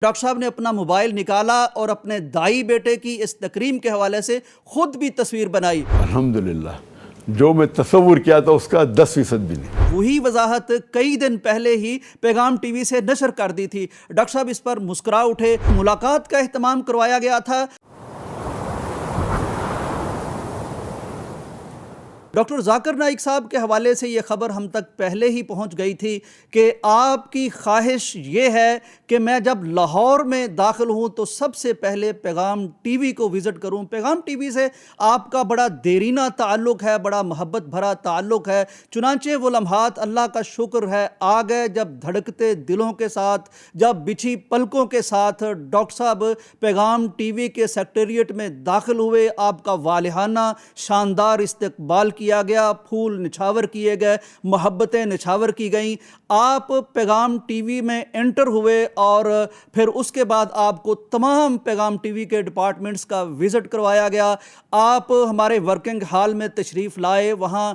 Doctor صاحب نے اپنا موبائل نکالا اور اپنے دائی بیٹے کی اس تکریم کے حوالے سے خود بھی تصویر بنائی۔ الحمدللہ جو میں تصور کیا تھا اس کا 10% بھی نہیں۔ وہی وضاحت کئی دن پہلے ہی پیغام ٹی وی سے نشر کر دی تھی۔ ڈاکٹر صاحب اس پر مسکرا اٹھے، ملاقات کا اہتمام کروایا گیا تھا۔ ڈاکٹر ذاکر نائک صاحب کے حوالے سے یہ خبر ہم تک پہلے ہی پہنچ گئی تھی کہ آپ کی خواہش یہ ہے کہ میں جب لاہور میں داخل ہوں تو سب سے پہلے پیغام ٹی وی کو وزٹ کروں۔ پیغام ٹی وی سے آپ کا بڑا دیرینہ تعلق ہے، بڑا محبت بھرا تعلق ہے، چنانچہ وہ لمحات اللہ کا شکر ہے آ گئے جب دھڑکتے دلوں کے ساتھ، جب بچھی پلکوں کے ساتھ ڈاکٹر صاحب پیغام ٹی وی کے سیکریٹریٹ میں داخل ہوئے۔ آپ کا والہانہ شاندار استقبال کیا گیا، پھول نچھاور کیے گئے، محبتیں نچھاور کی گئیں۔ آپ پیغام ٹی وی میں انٹر ہوئے اور پھر اس کے بعد آپ کو تمام پیغام ٹی وی کے ڈپارٹمنٹس کا وزٹ کروایا گیا۔ آپ ہمارے ورکنگ ہال میں تشریف لائے، وہاں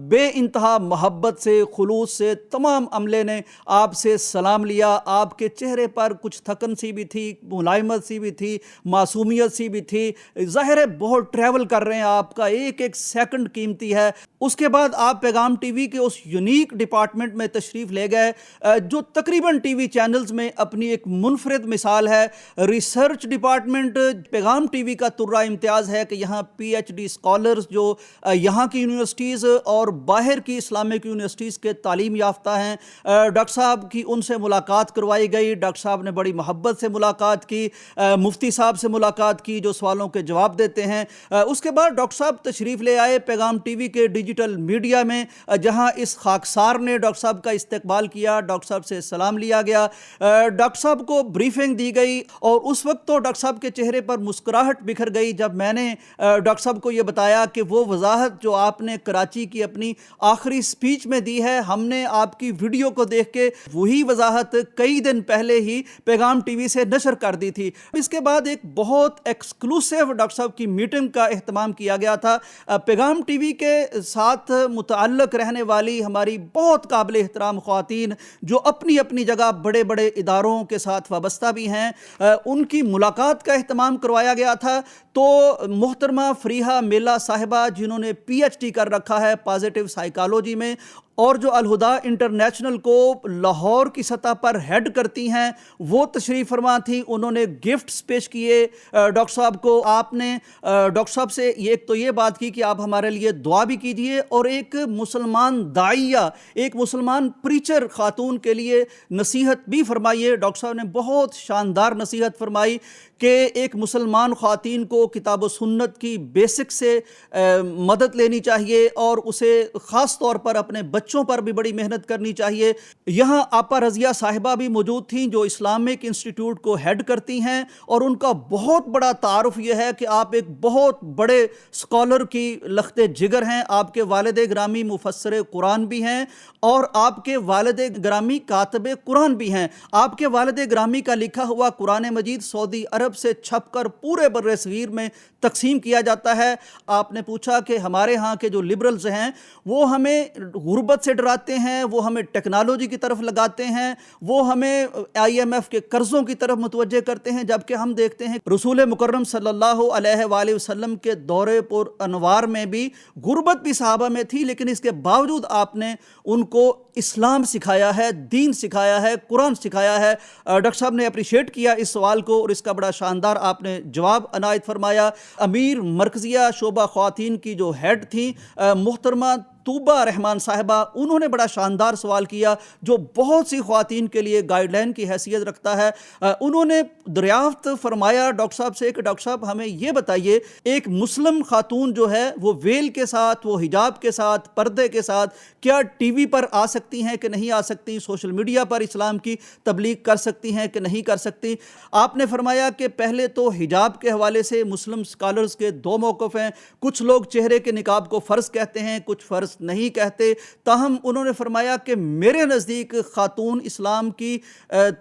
بے انتہا محبت سے، خلوص سے تمام عملے نے آپ سے سلام لیا۔ آپ کے چہرے پر کچھ تھکن سی بھی تھی، ملائمت سی بھی تھی، معصومیت سی بھی تھی۔ ظاہر ہے بہت ٹریول کر رہے ہیں، آپ کا ایک ایک سیکنڈ قیمتی ہے۔ اس کے بعد آپ پیغام ٹی وی کے اس یونیک ڈپارٹمنٹ میں تشریف لے گئے جو تقریباً ٹی وی چینلز میں اپنی ایک منفرد مثال ہے۔ ریسرچ ڈپارٹمنٹ پیغام ٹی وی کا ترہ امتیاز ہے کہ یہاں پی ایچ ڈی اسکالرز جو یہاں کی یونیورسٹیز اور باہر کی اسلامک یونیورسٹیز کے تعلیم یافتہ ہیں، ڈاکٹر صاحب کی ان سے ملاقات کروائی گئی۔ ڈاکٹر صاحب نے بڑی محبت سے ملاقات کی، مفتی صاحب سے ملاقات کی جو سوالوں کے جواب دیتے ہیں۔ اس کے بعد ڈاکٹر صاحب تشریف لے آئے پیغام ٹی وی کے ڈیجیٹل میڈیا میں، جہاں اس خاکسار نے ڈاکٹر صاحب کا استقبال کیا، ڈاکٹر صاحب سے سلام لیا گیا، ڈاکٹر صاحب کو بریفنگ دی گئی، اور اس وقت تو ڈاکٹر صاحب کے چہرے پر مسکراہٹ بکھر گئی جب میں نے ڈاکٹر صاحب کو یہ بتایا کہ وہ وضاحت جو آپ نے کراچی کی اپنی آخری سپیچ میں دی ہے، ہم نے آپ کی ویڈیو کو دیکھ کے وہی وضاحت کئی دن پہلے ہی پیغام ٹی وی سے نشر کر دی تھی۔ اس کے بعد ایک بہت ایکسکلوسیو ڈاکٹر صاحب کی میٹنگ کا اہتمام کیا گیا تھا۔ پیغام ٹی وی کے ساتھ متعلق رہنے والی ہماری بہت قابل احترام خواتین جو اپنی اپنی جگہ بڑے بڑے اداروں کے ساتھ وابستہ بھی ہیں، ان کی ملاقات کا اہتمام کروایا گیا تھا۔ تو محترمہ فریحہ میلا صاحبہ جنہوں نے پی ایچ ڈی کر رکھا ہے پازیٹیو سائیکالوجی میں، اور جو الہدا انٹرنیشنل کو لاہور کی سطح پر ہیڈ کرتی ہیں، وہ تشریف فرما تھیں۔ انہوں نے گفٹس پیش کیے ڈاکٹر صاحب کو۔ آپ نے ڈاکٹر صاحب سے ایک تو یہ بات کی کہ آپ ہمارے لیے دعا بھی کیجئے، اور ایک مسلمان داعیہ، ایک مسلمان پریچر خاتون کے لیے نصیحت بھی فرمائیے۔ ڈاکٹر صاحب نے بہت شاندار نصیحت فرمائی کہ ایک مسلمان خواتین کو کتاب و سنت کی بیسک سے مدد لینی چاہیے، اور اسے خاص طور پر اپنے بچوں پر بھی بڑی محنت کرنی چاہیے۔ یہاں آپا رضیہ صاحبہ بھی موجود تھیں جو اسلامک انسٹیٹیوٹ کو ہیڈ کرتی ہیں، اور ان کا بہت بڑا تعارف یہ ہے کہ آپ ایک بہت بڑے اسکالر کی لخت جگر ہیں۔ آپ کے والد گرامی مفسر قرآن بھی ہیں، اور آپ کے والد گرامی کاتب قرآن بھی ہیں۔ آپ کے والد گرامی کا لکھا ہوا قرآن مجید سعودی عرب سے چھپ کر پورے بر صغیر میں تقسیم کیا جاتا ہے۔ آپ نے پوچھا کہ ہمارے ہاں کے جو لبرلز ہیں وہ ہمیں غربت سے ڈراتے ہیں، وہ ہمیں ٹیکنالوجی کی طرف لگاتے ہیں، وہ ہمیں آئی ایم ایف کے قرضوں کی طرف متوجہ کرتے ہیں، جبکہ ہم دیکھتے ہیں رسول مکرم صلی اللہ علیہ وآلہ وسلم کے دور پر انوار میں بھی غربت بھی صحابہ میں تھی، لیکن اس کے باوجود آپ نے ان کو اسلام سکھایا ہے، دین سکھایا ہے، قرآن سکھایا ہے۔ ڈاکٹر صاحب نے اپریشیٹ کیا اس سوال کو، اور اس کا بڑا شاندار آپ نے جواب عنایت فرمایا۔ امیر مرکزیہ شعبہ خواتین کی جو ہیڈ تھیں محترمہ طوبہ رحمان صاحبہ، انہوں نے بڑا شاندار سوال کیا جو بہت سی خواتین کے لیے گائیڈ لائن کی حیثیت رکھتا ہے۔ انہوں نے دریافت فرمایا ڈاکٹر صاحب سے کہ ڈاکٹر صاحب ہمیں یہ بتائیے، ایک مسلم خاتون جو ہے وہ ویل کے ساتھ، وہ حجاب کے ساتھ، پردے کے ساتھ کیا ٹی وی پر آ سکتی ہیں کہ نہیں آ سکتی، سوشل میڈیا پر اسلام کی تبلیغ کر سکتی ہیں کہ نہیں کر سکتی؟ آپ نے فرمایا کہ پہلے تو حجاب کے حوالے سے مسلم سکالرز کے دو موقف ہیں، کچھ لوگ چہرے کے نقاب کو فرض کہتے ہیں، کچھ فرض نہیں کہتے۔ تاہم انہوں نے فرمایا کہ میرے نزدیک خاتون اسلام کی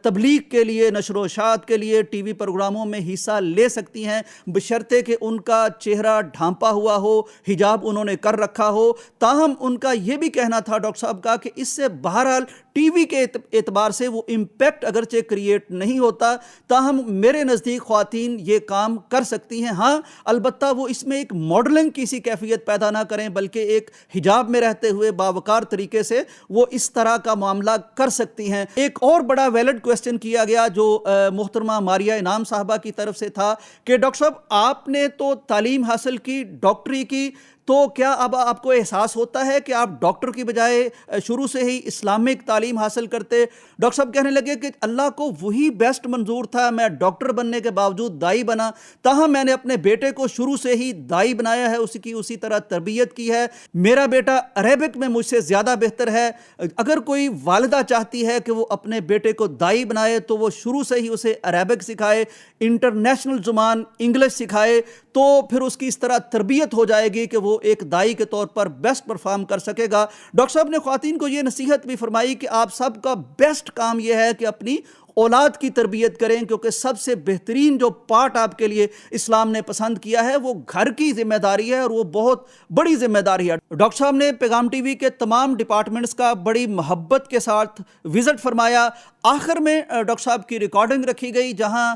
تبلیغ کے لیے، نشر و اشاعت کے لیے ٹی وی پروگراموں میں حصہ لے سکتی ہیں، بشرطے کہ ان کا چہرہ ڈھانپا ہوا ہو، حجاب انہوں نے کر رکھا ہو۔ تاہم ان کا یہ بھی کہنا تھا ڈاکٹر صاحب کا کہ اس سے بہرحال ٹی وی کے اعتبار سے وہ امپیکٹ اگرچہ کریٹ نہیں ہوتا، تاہم میرے نزدیک خواتین یہ کام کر سکتی ہیں۔ ہاں البتہ وہ اس میں ایک ماڈلنگ کی سی کیفیت پیدا نہ کریں، بلکہ ایک حجاب میں رہتے ہوئے باوقار طریقے سے وہ اس طرح کا معاملہ کر سکتی ہیں۔ ایک اور بڑا ویلڈ کویسچن کیا گیا جو محترمہ ماریہ انعام صاحبہ کی طرف سے تھا کہ ڈاکٹر صاحب آپ نے تو تعلیم حاصل کی، ڈاکٹری کی، تو کیا اب آپ کو احساس ہوتا ہے کہ آپ ڈاکٹر کی بجائے شروع سے ہی اسلامک تعلیم حاصل کرتے؟ ڈاکٹر صاحب کہنے لگے کہ اللہ کو وہی بیسٹ منظور تھا، میں ڈاکٹر بننے کے باوجود دائی بنا، تاہم میں نے اپنے بیٹے کو شروع سے ہی دائی بنایا ہے، اسی طرح تربیت کی ہے۔ میرا بیٹا عربک میں مجھ سے زیادہ بہتر ہے۔ اگر کوئی والدہ چاہتی ہے کہ وہ اپنے بیٹے کو دائی بنائے تو وہ شروع سے ہی اسے عربک سکھائے، انٹرنیشنل زبان انگلش سکھائے، تو پھر اس کی اس طرح تربیت ہو جائے گی کہ وہ ایک دائی کے طور پر بیسٹ پرفارم کر سکے گا۔ ڈاکٹر صاحب نے خواتین کو یہ نصیحت بھی فرمائی کہ آپ سب کا بیسٹ کام یہ ہے کہ اپنی اولاد کی تربیت کریں، کیونکہ سب سے بہترین جو پارٹ آپ کے لیے اسلام نے پسند کیا ہے وہ گھر کی ذمہ داری ہے، اور وہ بہت بڑی ذمہ داری ہے۔ ڈاکٹر صاحب نے پیغام ٹی وی کے تمام ڈپارٹمنٹس کا بڑی محبت کے ساتھ وزٹ فرمایا۔ آخر میں ڈاکٹر صاحب کی ریکارڈنگ رکھی گئی جہاں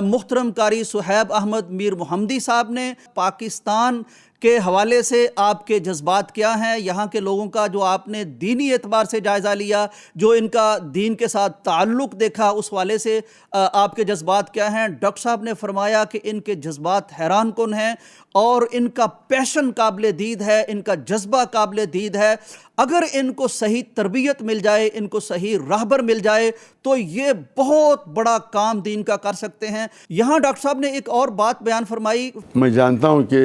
محترم قاری سہیب احمد میر محمدی صاحب نے پاکستان کے حوالے سے آپ کے جذبات کیا ہیں، یہاں کے لوگوں کا جو آپ نے دینی اعتبار سے جائزہ لیا، جو ان کا دین کے ساتھ تعلق دیکھا، اس والے سے آپ کے جذبات کیا ہیں۔ ڈاکٹر صاحب نے فرمایا کہ ان کے جذبات حیران کن ہیں، اور ان کا پیشن قابل دید ہے، ان کا جذبہ قابل دید ہے۔ اگر ان کو صحیح تربیت مل جائے، ان کو صحیح راہبر مل جائے تو یہ بہت بڑا کام دین کا کر سکتے ہیں۔ یہاں ڈاکٹر صاحب نے ایک اور بات بیان فرمائی۔ میں جانتا ہوں کہ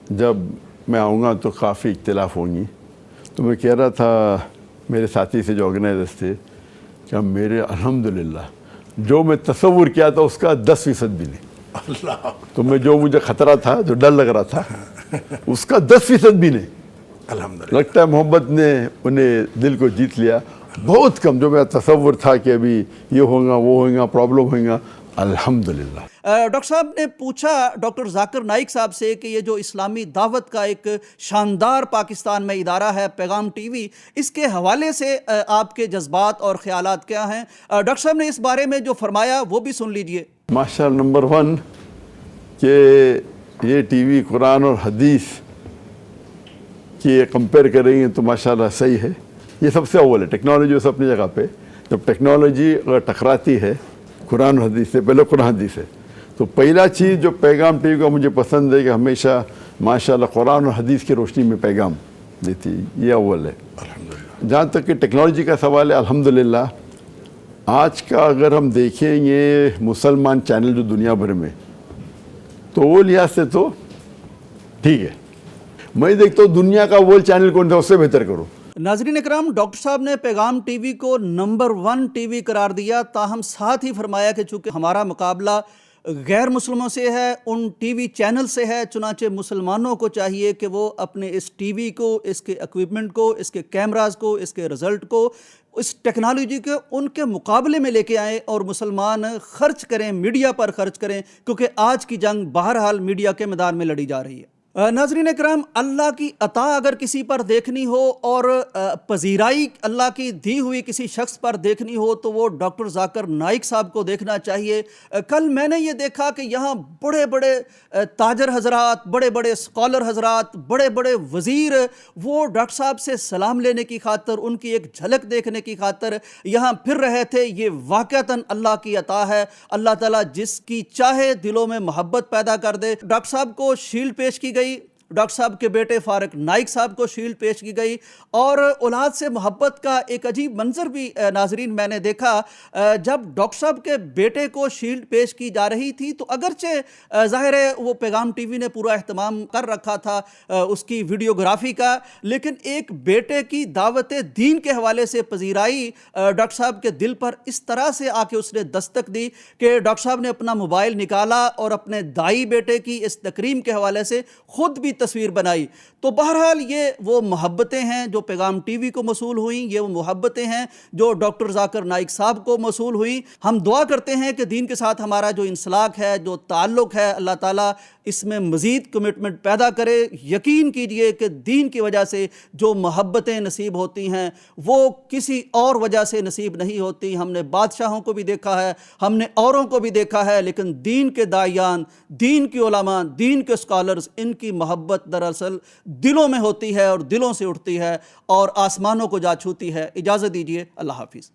جب میں آؤں گا تو کافی اختلاف ہوں گی، تو میں کہہ رہا تھا میرے ساتھی سے جو آرگنائزرز تھے کہ میرے الحمدللہ جو میں تصور کیا تھا اس کا 10% بھی نہیں۔ اللہ، تو میں جو مجھے خطرہ تھا، جو ڈر لگ رہا تھا، اس کا 10% بھی نہیں۔ الحمدللہ، لگتا ہے محبت نے انہیں دل کو جیت لیا۔ بہت کم جو میرا تصور تھا کہ ابھی یہ ہوگا وہ ہوگا پرابلم ہوگا، الحمدللہ۔ ڈاکٹر صاحب نے پوچھا ڈاکٹر ذاکر نائک صاحب سے کہ یہ جو اسلامی دعوت کا ایک شاندار پاکستان میں ادارہ ہے پیغام ٹی وی، اس کے حوالے سے آپ کے جذبات اور خیالات کیا ہیں؟ ڈاکٹر صاحب نے اس بارے میں جو فرمایا وہ بھی سن لیجئے۔ ماشاءاللہ، نمبر 1 کہ یہ ٹی وی قرآن اور حدیث کی کمپیئر کریں گے تو ماشاءاللہ صحیح ہے، یہ سب سے اول ہے۔ ٹیکنالوجی اس اپنی جگہ پہ، جب ٹیکنالوجی اگر ٹکراتی ہے قرآن و حدیث سے، پہلے قرآن حدیث ہے، تو پہلا چیز جو پیغام ٹی وی کا مجھے پسند ہے کہ ہمیشہ ماشاءاللہ قرآن و حدیث کی روشنی میں پیغام دیتی ہے، یہ اول ہے۔ جہاں تک کہ ٹیکنالوجی کا سوال ہے، الحمدللہ آج کا اگر ہم دیکھیں یہ مسلمان چینل جو دنیا بھر میں، تو وہ لحاظ سے تو ٹھیک ہے۔ میں دیکھتا ہوں دنیا کا وہ چینل کون تھا اس سے بہتر کرو۔ ناظرین اکرام، ڈاکٹر صاحب نے پیغام ٹی وی کو نمبر 1 ٹی وی قرار دیا، تاہم ساتھ ہی فرمایا کہ چونکہ ہمارا مقابلہ غیر مسلموں سے ہے، ان ٹی وی چینل سے ہے، چنانچہ مسلمانوں کو چاہیے کہ وہ اپنے اس ٹی وی کو، اس کے ایکوپمنٹ کو، اس کے کیمراز کو، اس کے رزلٹ کو، اس ٹیکنالوجی کے ان کے مقابلے میں لے کے آئیں، اور مسلمان خرچ کریں، میڈیا پر خرچ کریں، کیونکہ آج کی جنگ بہرحال میڈیا کے میدان میں لڑی جا رہی ہے۔ ناظرین اکرام، اللہ کی عطا اگر کسی پر دیکھنی ہو اور پذیرائی اللہ کی دی ہوئی کسی شخص پر دیکھنی ہو تو وہ ڈاکٹر ذاکر نائک صاحب کو دیکھنا چاہیے۔ کل میں نے یہ دیکھا کہ یہاں بڑے بڑے تاجر حضرات، بڑے بڑے اسکالر حضرات، بڑے بڑے وزیر، وہ ڈاکٹر صاحب سے سلام لینے کی خاطر، ان کی ایک جھلک دیکھنے کی خاطر یہاں پھر رہے تھے۔ یہ واقعتاً اللہ کی عطا ہے، اللہ تعالیٰ جس کی چاہے دلوں میں محبت پیدا کر دے۔ ڈاکٹر صاحب کو شیلڈ پیش کی گئی، ڈاکٹر صاحب کے بیٹے فارق نائک صاحب کو شیلڈ پیش کی گئی، اور اولاد سے محبت کا ایک عجیب منظر بھی ناظرین میں نے دیکھا۔ جب ڈاکٹر صاحب کے بیٹے کو شیلڈ پیش کی جا رہی تھی تو اگرچہ ظاہر ہے وہ پیغام ٹی وی نے پورا اہتمام کر رکھا تھا اس کی ویڈیوگرافی کا، لیکن ایک بیٹے کی دعوت دین کے حوالے سے پذیرائی ڈاکٹر صاحب کے دل پر اس طرح سے آ کے اس نے دستک دی کہ ڈاکٹر صاحب نے اپنا موبائل نکالا اور اپنے دائی بیٹے کی اس تکریم کے حوالے سے خود بھی تصویر بنائی. تو بہرحال یہ وہ محبتیں ہیں جو پیغام ٹی وی کو موصول ہوئیں, یہ وہ محبتیں ہیں جو ڈاکٹر ذاکر نائک صاحب کو موصول ہوئیں. ہم دعا کرتے ہیں کہ دین کے ساتھ ہمارا جو انسلاک ہے, جو تعلق ہے, اللہ تعالیٰ اس میں مزید کمٹمنٹ پیدا کرے. یقین کیجئے کہ دین کی وجہ سے جو محبتیں نصیب ہوتی ہیں وہ کسی اور وجہ سے نصیب نہیں ہوتی. ہم نے بادشاہوں کو بھی دیکھا ہے, ہم نے اوروں کو بھی دیکھا ہے, لیکن دین کے داعیان, دین کی علماء, دین کے اسکالرز, ان کی محبت دراصل دلوں میں ہوتی ہے اور دلوں سے اٹھتی ہے اور آسمانوں کو جا چھوتی ہے. اجازت دیجیے, اللہ حافظ.